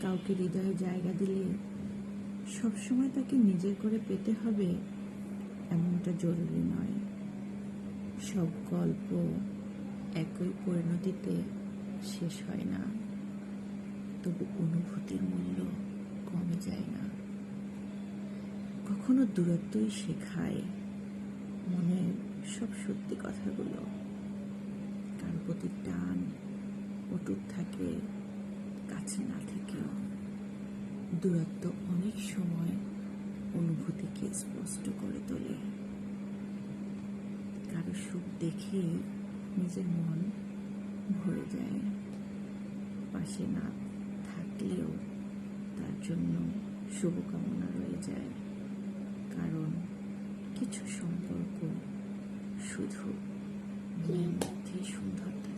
কাউকে হৃদয়ে জায়গা দিলে সবসময় তাকে নিজের করে পেতে হবে এমনটা জরুরি নয়। সব গল্প একই পরিণতিতে শেষ হয় না, তবু অনুভূতির মূল্য কমে যায় না। কখনো দূরত্বই শেখায় মনের সব সত্যি কথাগুলো। কার প্রতি টান অটুট থাকে কাছে না থেকেও। দূরত্ব অনেক সময় অনুভূতিকে স্পষ্ট করে তোলে। কারো সুখ দেখেই নিজের মন ভরে যায়। পাশে না থাকলেও তার জন্য শুভকামনা রয়ে যায়। কারণ কিছু সম্পর্ক শুধু মনের মধ্যেই সুন্দর থাকে।